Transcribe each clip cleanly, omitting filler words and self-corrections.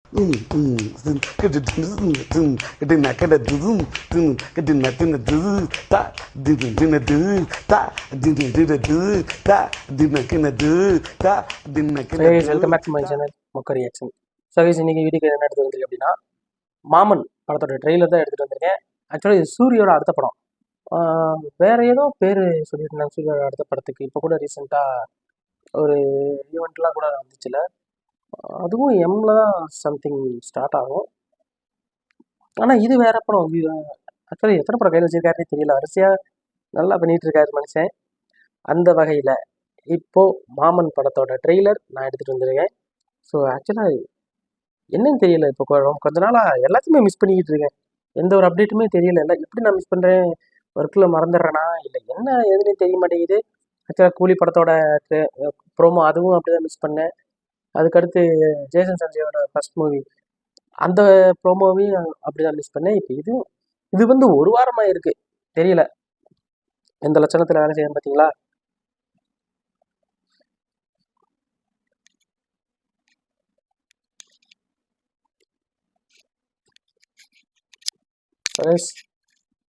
Welcome back to my channel மொக்க reaction. Service இன்னைக்கு வீட்டுக்கு என்ன எடுத்து வந்திருக்கு அப்படின்னா, மாமன் படத்தோட ட்ரெய்லர் தான் எடுத்துகிட்டு வந்திருக்கேன். ஆக்சுவலாக இது சூரியோட அடுத்த படம். வேற ஏதோ பேர் சொல்லிட்டு இருந்தாங்க சூரியோட அடுத்த படத்துக்கு. இப்போ கூட ரீசெண்டாக ஒரு ஈவெண்ட்லாம் கூட வந்துச்சுல, அதுவும் எம்ல தான் சம்திங் ஸ்டார்ட் ஆகும். ஆனால் இது வேற படம். ஆக்சுவலி எத்தனை படம் கையில் வச்சிருக்காருன்னு தெரியல. வரிசையாக நல்லா பண்ணிட்டு இருக்காரு மனுஷன். அந்த வகையில் இப்போது மாமன் படத்தோட ட்ரெய்லர் நான் எடுத்துகிட்டு வந்திருக்கேன். ஸோ ஆக்சுவலாக என்னன்னு தெரியல. இப்போ கொஞ்ச நாளாக எல்லாத்தையுமே மிஸ் பண்ணிக்கிட்டு இருக்கேன். எந்த ஒரு அப்டேட்டுமே தெரியல. இல்லை எப்படி நான் மிஸ் பண்ணுறேன், ஒர்க்கில் மறந்துடுறேனா இல்லை என்ன எதுனே தெரிய மாட்டேங்குது. ஆக்சுவலாக கூலி படத்தோட ப்ரோமோ அதுவும் அப்படி தான் மிஸ் பண்ணேன். அதுக்கடுத்து ஜேசன் சஞ்சயோட ஃபர்ஸ்ட் மூவி அந்த ப்ரோமோவையும் அப்படி தான் மிஸ் பண்ணேன். இப்போ இது வந்து ஒரு வாரமாக இருக்குது. தெரியல எந்த லட்சணத்தில் வேலை செய்யணும் பார்த்தீங்களா.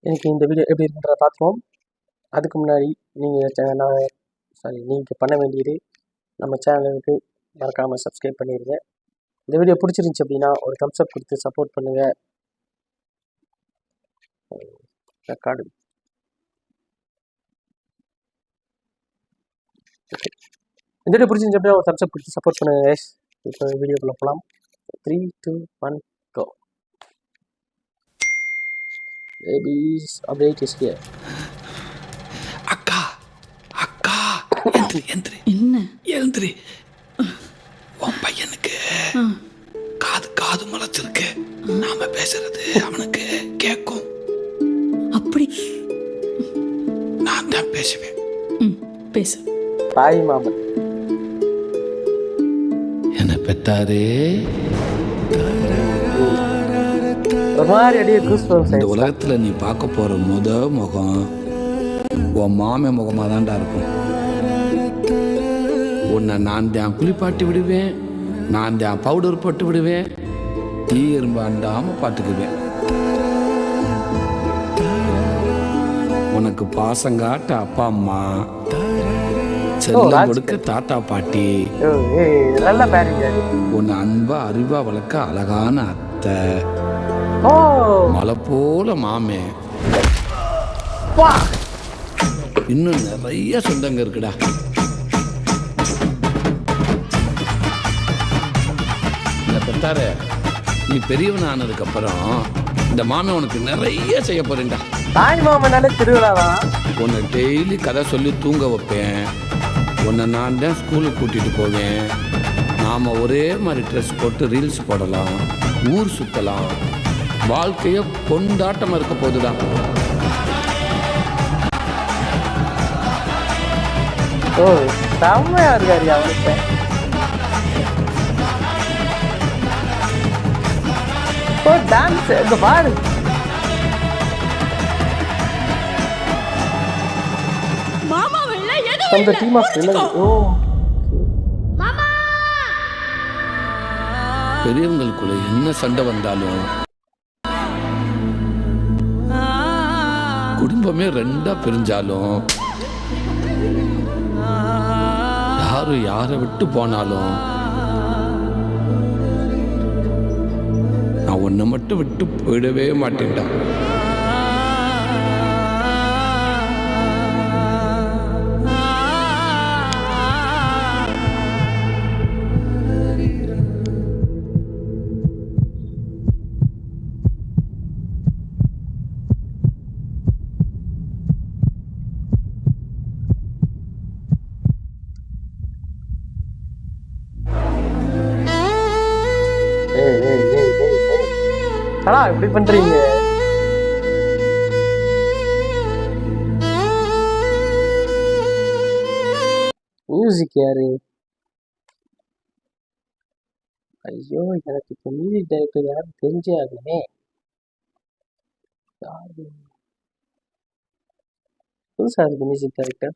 எனக்கு இந்த வீடியோ எப்படி இருக்குன்றதை பார்த்துருவோம். அதுக்கு முன்னாடி நீங்கள் பண்ண வேண்டியது நம்ம சேனலுக்கு மறக்காமல் சப்ஸ்கிரைப் பண்ணிடுங்க. இந்த வீடியோ பிடிச்சிருந்துச்சி அப்படின்னா ஒரு தம்ஸ் அப் கொடுத்து சப்போர்ட் பண்ணுங்கள். ரெக்கார்டு இந்த வீடியோ பிடிச்சிருந்துச்சி அப்படின்னா ஒரு தம்ஸ் அப் கொடுத்து சப்போர்ட் பண்ணுங்க. இப்போ வீடியோக்குள்ளே போகலாம். 3, 2, 1 go. Babies update is here. அக்கா அக்கா எந்திரி என்ன எழுந்திரி. உன் பையனுக்கு காது முளைச்சிருக்கு. நாம பேசுறது அவனுக்கு கேட்கும். அப்படி நான் தான் பேசுவேன். பேசு. பாய் மாமன் என்ன பெத்தாரே. ஒரு மாதிரி அடியே இந்த உலகத்துல நீ பார்க்க போற முகம் உன் மாமே முகமாக தான்டா இருக்கும். உன்னை நான் தான் குளிப்பாட்டி விடுவேன், நான் தான் பவுடர் போட்டு விடுவேன், தீ எறும்பு அண்டாமல் பார்த்துக்குவேன். உனக்கு பாசங்காட்ட அப்பா அம்மா, செல்லம் கொடுக்க தாத்தா பாட்டி, உன்னை அன்பா அறிவா வளர்க்க அழகான அத்தை, மலை போல மாமே, இன்னும் நிறைய சொந்தங்க இருக்குடா. இந்த பெத்தார நீ பெரியவன் ஆனதுக்கு அப்புறம் இந்த மாமே உனக்கு நிறைய செய்ய போறேன்டா. தாய் மாமனால திருவிழாவா? உன்னை டெய்லி கதை சொல்லி தூங்க வைப்பேன். உன்னை நான் தான் ஸ்கூலுக்கு கூட்டிட்டு போவேன். நாம ஒரே மாதிரி ட்ரெஸ் போட்டு ரீல்ஸ் போடலாம், ஊர் சுத்தலாம். வாழ்க்கைய கொண்டாட்டமா இருக்க போதுதான். ஓ செம்மையா இருக்காரு அவனுக்கு. ஓ டான்ஸ் இங்க பாரு. மாமா வெல்ல ஏதோ அந்த டீம் ஆஃப் வில்லன். ஓ மாமா. பெரியவங்களுக்குள்ள என்ன சண்டை வந்தாலும் குடும்பமே ரெண்டா பிரிஞ்சாலும் யாரு யாரை விட்டு போனாலும் நான் உன்னை மட்டும் விட்டு போயிடவே மாட்டேன்டா. ஆனா இப்படி பண்றீங்க. மியூசிக் யாரு? ஐயோ எனக்கு இப்போ மியூசிக் டைரக்டர் யாரும் தெரிஞ்சே ஆகணுமே. புதுசா இருக்கு மியூசிக் டைரக்டர்.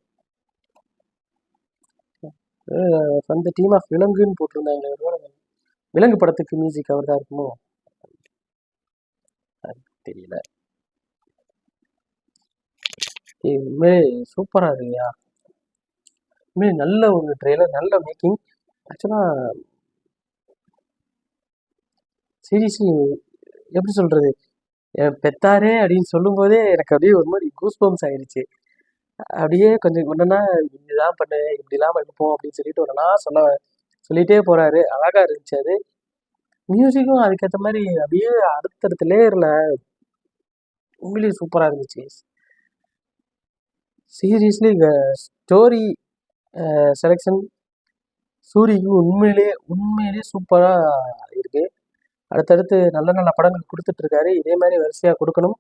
அந்த டீம் ஆஃப் விலங்குன்னு போட்டிருந்தாங்க. விலங்கு படத்துக்கு மியூசிக் அவர் தான் இருக்குமோ அது தெரியல. உண்மையே சூப்பராக இருக்குயா. உண்மையே நல்ல ஒரு ட்ரெய்லர், நல்ல மேக்கிங். ஆக்சுவலாக சீரியஸ்லி எப்படி சொல்கிறது, என் பெத்தாரே அப்படின்னு சொல்லும்போதே எனக்கு அப்படியே ஒரு மாதிரி கூஸ் பம்ப்ஸ் ஆயிடுச்சு. அப்படியே கொஞ்சம் ஒன்றுனா இதுதான் பண்ணு, இப்படிலாம் இருப்போம் அப்படின்னு சொல்லிட்டு ஒன்றுனா சொல்லிகிட்டே போகிறாரு. அழகாக இருந்துச்சு அது. மியூசிக்கும் அதுக்கேற்ற மாதிரி அப்படியே அடுத்தடுத்த லேயரில் உண்மையிலேயே சூப்பராக இருந்துச்சு. சீரியஸ்லி ஸ்டோரி செலெக்ஷன் சூரிக்கு உண்மையிலேயே சூப்பராக இருக்குது. அடுத்தடுத்து நல்ல நல்ல படங்கள் கொடுத்துட்ருக்காரு. இதே மாதிரி வரிசையாக கொடுக்கணும்.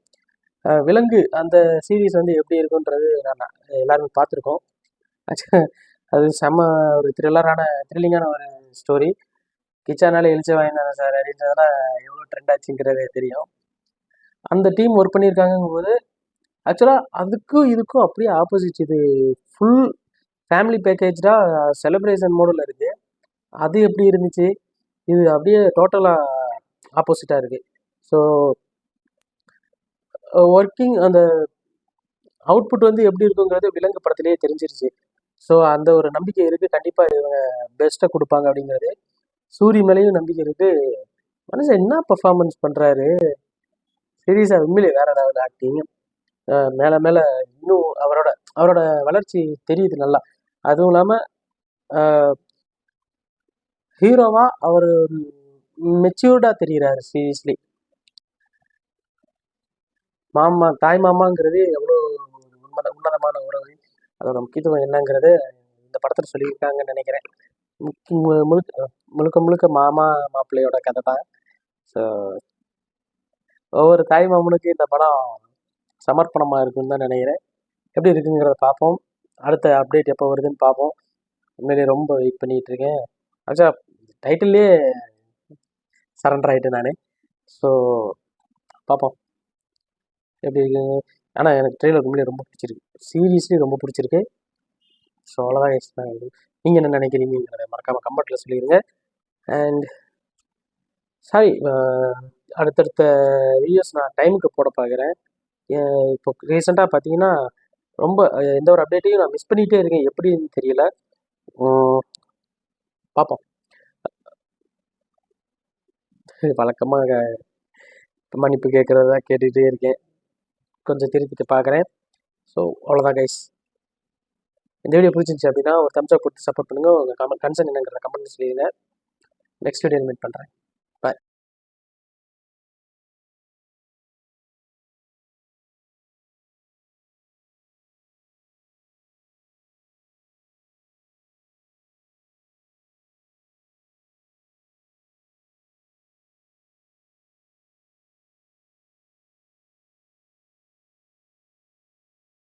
விலங்கு அந்த சீரீஸ் வந்து எப்படி இருக்குன்றது நான் எல்லாருமே பார்த்துருக்கோம். அது செம்ம ஒரு த்ரில்லிங்கான ஒரு ஸ்டோரி. கிச்சானாலே எழுச்சி வாங்கினாங்க சார் அப்படின்றதெல்லாம் எவ்வளோ ட்ரெண்ட் ஆச்சுங்கிறது தெரியும். அந்த டீம் ஒர்க் பண்ணியிருக்காங்கும் போது ஆக்சுவலாக அதுக்கும் இதுக்கும் அப்படியே ஆப்போசிட். இது ஃபுல் ஃபேமிலி பேக்கேஜாக செலிப்ரேஷன் மோடில் இருக்குது. அது எப்படி இருந்துச்சு, இது அப்படியே டோட்டலாக ஆப்போசிட்டாக இருக்குது. ஸோ ஒர்க்கிங் அந்த அவுட்புட் வந்து எப்படி இருக்குங்கிறது விலங்கு படத்திலேயே தெரிஞ்சிருச்சு. ஸோ அந்த ஒரு நம்பிக்கை இருக்குது, கண்டிப்பாக இவங்க பெஸ்ட்டாக கொடுப்பாங்க அப்படிங்கிறது. சூரி மேலேயும் நம்பிக்கை இருக்குது. மனுஷன் என்ன பர்ஃபார்மன்ஸ் பண்ணுறாரு சீரியஸாக, உண்மையிலே வேற லெவல் ஆக்டிங். மேலே மேலே இன்னும் அவரோட வளர்ச்சி தெரியுது நல்லா. அதுவும் இல்லாமல் ஹீரோவா அவர் மெச்சூர்டாக தெரிகிறாரு. சீரியஸ்லி தாய் மாமாங்கிறது எவ்வளோ உன்னதமான உறவு, அதோட முக்கியத்துவம் என்னங்கிறது இந்த படத்தில் சொல்லியிருக்காங்கன்னு நினைக்கிறேன். முழுக்க முழுக்க மாமா மாப்பிள்ளையோட கதை தான். ஸோ ஒவ்வொரு தாய் மாமனுக்கு இந்த படம் சமர்ப்பணமாக இருக்குன்னு தான் நினைக்கிறேன். எப்படி இருக்குங்கிறத பார்ப்போம். அடுத்த அப்டேட் எப்போ வருதுன்னு பார்ப்போம். உண்மையிலேயே ரொம்ப வெயிட் பண்ணிகிட்டு இருக்கேன். ஆக்சுவலாக டைட்டில்லையே சரண்டர் ஆகிட்டேன் நான். ஸோ பார்ப்போம் எப்படி இருக்கு. ஆனால் எனக்கு ட்ரெய்லர் உண்மையிலே ரொம்ப பிடிச்சிருக்கு. சீரியஸ்லி ரொம்ப பிடிச்சிருக்கு. ஸோ அவ்வளோதான். நீங்கள் என்ன நினைக்கிறீங்கிறத மறக்காமல் கமெண்ட்டில் சொல்லிடுங்க. அண்ட் சாரி, அடுத்தடுத்த வீடியோஸ் நான் டைமுக்கு போட பார்க்குறேன். இப்போ ரீசெண்டாக பார்த்தீங்கன்னா ரொம்ப எந்த ஒரு அப்டேட்டையும் நான் மிஸ் பண்ணிகிட்டே இருக்கேன். எப்படின்னு தெரியல. பார்ப்போம். வழக்கமாக மன்னிப்பு கேட்குறதா கேட்டுகிட்டே இருக்கேன். கொஞ்சம் திருப்பிட்டு பார்க்குறேன். ஸோ அவ்வளோதான் கைஸ். இந்த வீடியோ பிடிச்சிருந்துச்சி அப்படின்னா ஒரு தம்ஸ் அப் கொடுத்து சப்போர்ட் பண்ணுங்கள். உங்கள் கன்சர்ன் என்னங்கிற கமெண்ட் சொல்லிடுங்க. நெக்ஸ்ட் வீடியோ மீட் பண்ணுறேன்.